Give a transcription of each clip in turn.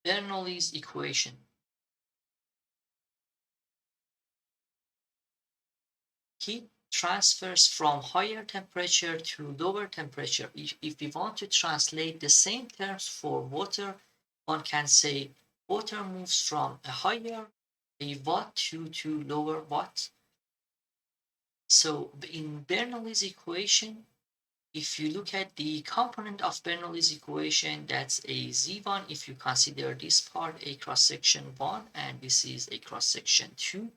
Bernoulli's equation. Heat transfers from higher temperature to lower temperature. If we want to translate the same terms for water, one can say water moves from a higher a watt to lower watt. So in Bernoulli's equation, if you look at the component of Bernoulli's equation, that's a Z1 if you consider this part a cross-section 1 and this is a cross-section 2.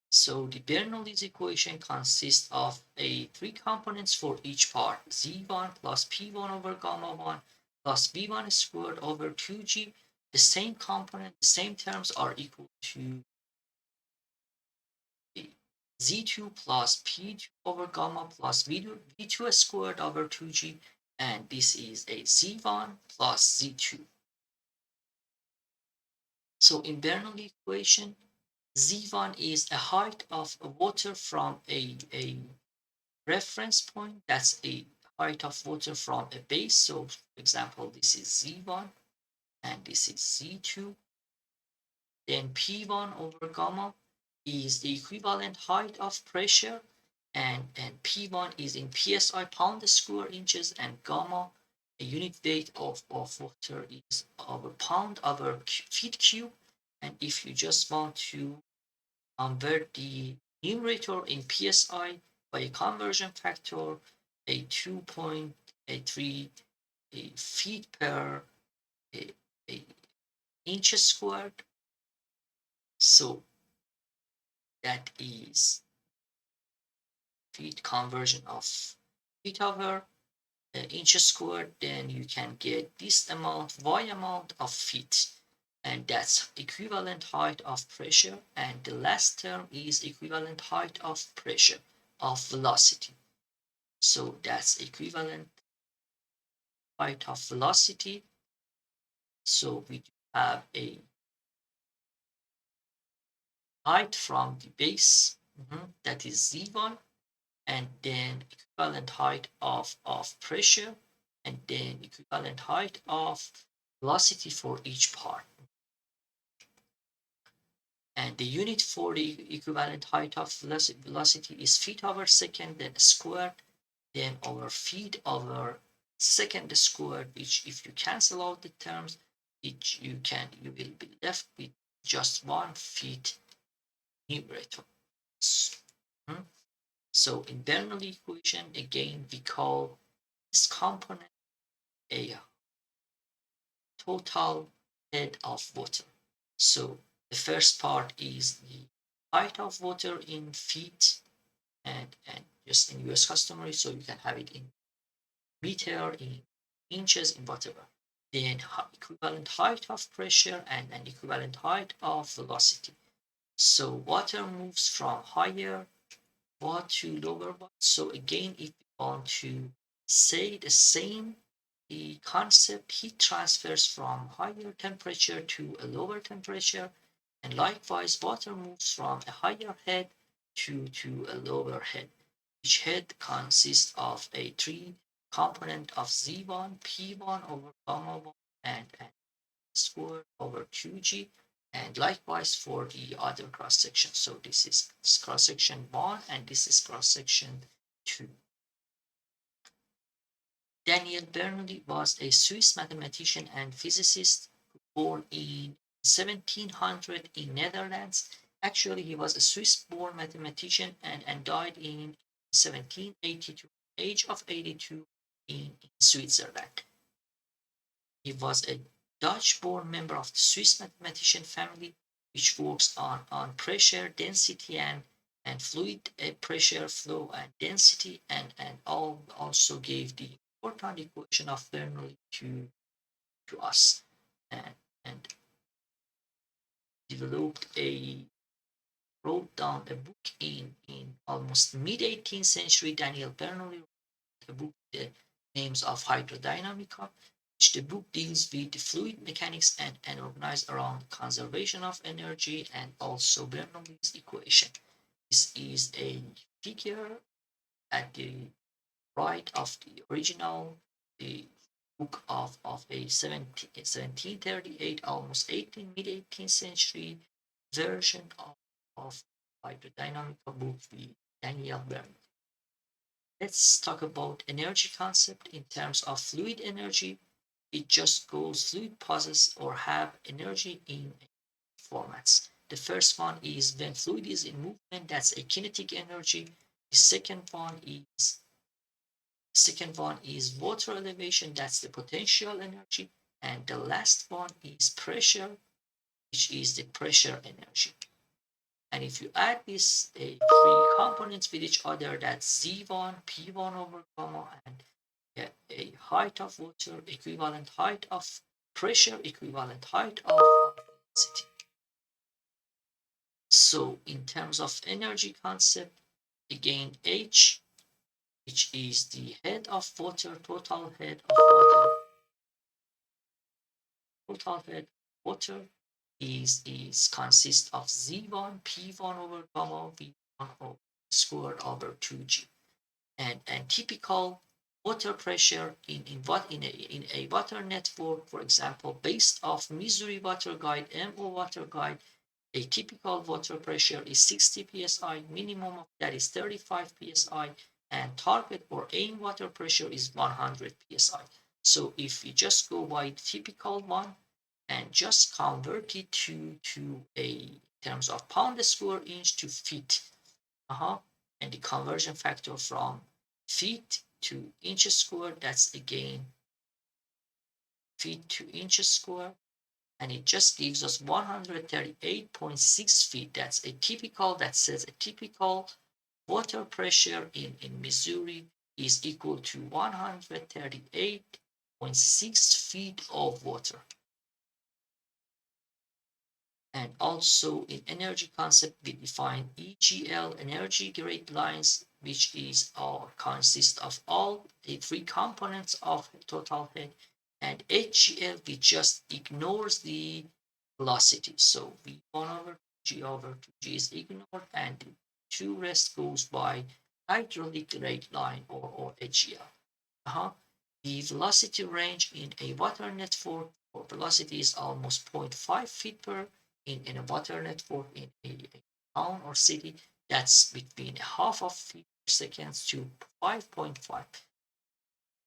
So the Bernoulli's equation consists of a three components for each part, Z1 plus P1 over gamma 1 plus V1 squared over 2G. The same component, the same terms are equal to Z2 plus P2 over gamma plus V2 squared over 2G, and this is a Z1 plus Z2. So in Bernoulli equation, Z1 is a height of water from a reference point. That's a height of water from a base. So for example, this is Z1 and this is Z2. Then P1 over gamma is the equivalent height of pressure, and P1 is in PSI pound square inches, and gamma, a unit weight of water, is over pound over feet cube. And if you just want to convert the numerator in PSI by a conversion factor, a 2.3 feet per a, a inch squared. So that is feet conversion of feet over inches squared, then you can get this amount, y amount of feet, and that's equivalent height of pressure, and the last term is equivalent height of pressure of velocity. So that's equivalent height of velocity. So we have a height from the base, that is Z1, and then equivalent height of pressure, and then equivalent height of velocity for each part. And the unit for the equivalent height of velocity is feet over second, then squared, then over feet over second squared, which if you cancel out the terms, you will be left with just 1 feet numerator. Hmm? So in Bernoulli equation, again, we call this component a total head of water. So the first part is the height of water in feet and just in US customary, so you can have it in meter, in inches, in whatever. Then equivalent height of pressure and an equivalent height of velocity. So water moves from higher watt to lower watt. So again, if we want to say the same, the concept heat transfers from higher temperature to a lower temperature, and likewise water moves from a higher head to a lower head. Each head consists of a three component of Z1, P1 over gamma 1 and squared over 2G, and likewise for the other cross section. So this is cross section 1 and this is cross section 2. Daniel Bernoulli was a Swiss mathematician and physicist born in 1700 in Netherlands. Actually, he was a Swiss-born mathematician and died in 1782, age of 82 in Switzerland. He was a Dutch-born member of the Swiss mathematician family, which works on pressure, density, and fluid pressure, flow, and density, and also gave the important equation of Bernoulli to us, and, and developed wrote down a book in almost mid 18th century. Daniel Bernoulli wrote a book, the names of hydrodynamica, which the book deals with the fluid mechanics and organized around conservation of energy and also Bernoulli's equation. This is a figure at the right of the original the book of a 1738, almost 18, mid 18th century version of hydrodynamical book with Daniel Bernoulli. Let's talk about energy concept in terms of fluid energy. It just goes fluid possess or have energy in formats. The first one is when fluid is in movement, that's a kinetic energy. The second one is water elevation, that's the potential energy. And the last one is pressure, which is the pressure energy. And if you add these three components with each other, that's Z1, P1 over gamma, and a height of water, equivalent height of pressure, equivalent height of velocity. So in terms of energy concept, again H, which is the head of water, total head of water, total head of water is consists of Z1 P1 over gamma V1 over squared over 2G. And typical water pressure in a water network, for example, based off Missouri Water Guide, MO Water Guide, a typical water pressure is 60 psi, minimum of that is 35 psi, and target or aim water pressure is 100 psi. So if you just go by the typical one and just convert it to a terms of pound square inch to feet, and the conversion factor from feet to inches square, that's again feet to inches square, and it just gives us 138.6 feet. That's a typical, that says a typical water pressure in Missouri is equal to 138.6 feet of water. And also in energy concept, we define EGL, energy grade lines, which is or consists of all the three components of total head, and HGL, which just ignores the velocity. So V1 over G over 2G is ignored, and the two rest goes by hydraulic grade line or HGL. The velocity range in a water network for velocity is almost 0.5 feet per in a water network in a town or city. That's between a half of feet per second to 5.5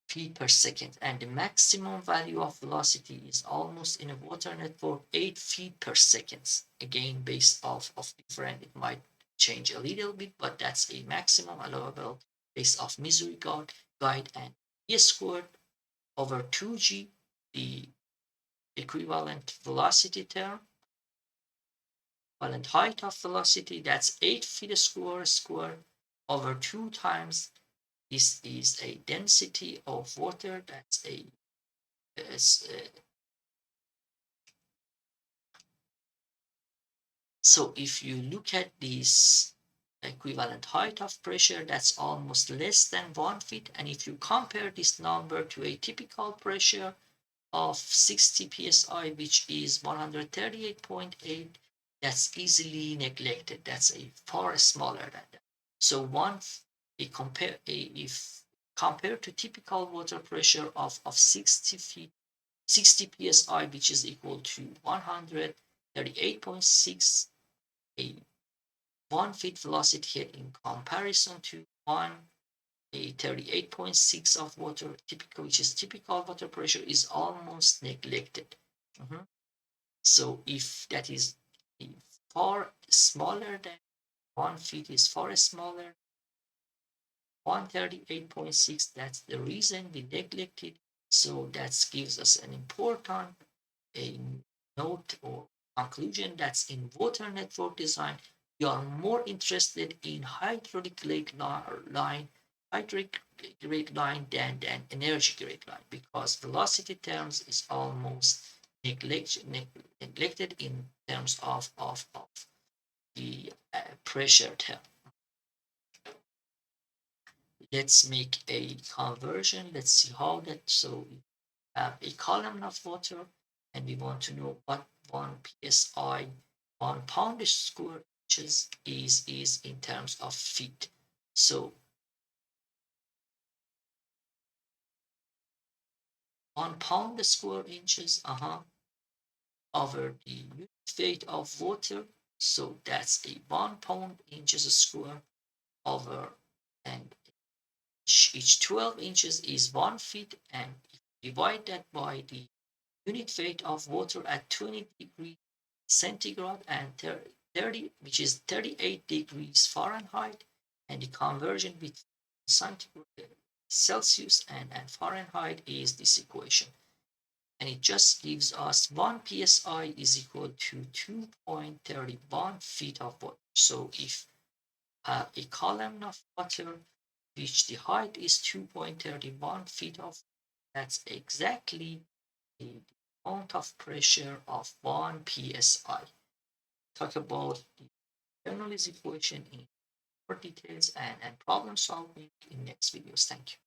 feet per second. And the maximum value of velocity is almost in a water network 8 feet per second. Again, based off of different, it might change a little bit, but that's a maximum allowable based off Missouri guide, and E squared over 2G, the equivalent velocity term, equivalent height of velocity, that's 8 feet square over 2 times. This is a density of water, that's a so if you look at this equivalent height of pressure, that's almost less than 1 feet. And if you compare this number to a typical pressure of 60 psi, which is 138.8, that's easily neglected. That's a far smaller than that. So if compared to typical water pressure of 60 psi, which is equal to 138.6, a 1 feet velocity head in comparison to a 38.6 of water typical, which is typical water pressure, is almost neglected. So if that is far smaller than 1 feet, is far smaller 138.6, that's the reason we neglected. So that gives us an important a note or conclusion, that's in water network design, you are more interested in hydraulic grade line, hydraulic grade line than energy grade line, because velocity terms is almost neglected in terms of the pressure term. Let's make a conversion. Let's see how that. So we have a column of water, and we want to know what 1 psi, 1 pound square inches is in terms of feet. So 1 pound square inches over the unit weight of water. So that's a 1 pound inches square over, and each 12 inches is 1 feet, and if you divide that by the unit weight of water at 20 degrees centigrade and 30, which is 38 degrees Fahrenheit, and the conversion between centigrade Celsius and Fahrenheit is this equation. And it just gives us 1 psi is equal to 2.31 feet of water. So if a column of water which the height is 2.31 feet of, that's exactly the amount of pressure of 1 psi. Talk about the Bernoulli's equation in more details and problem solving in next videos. Thank you.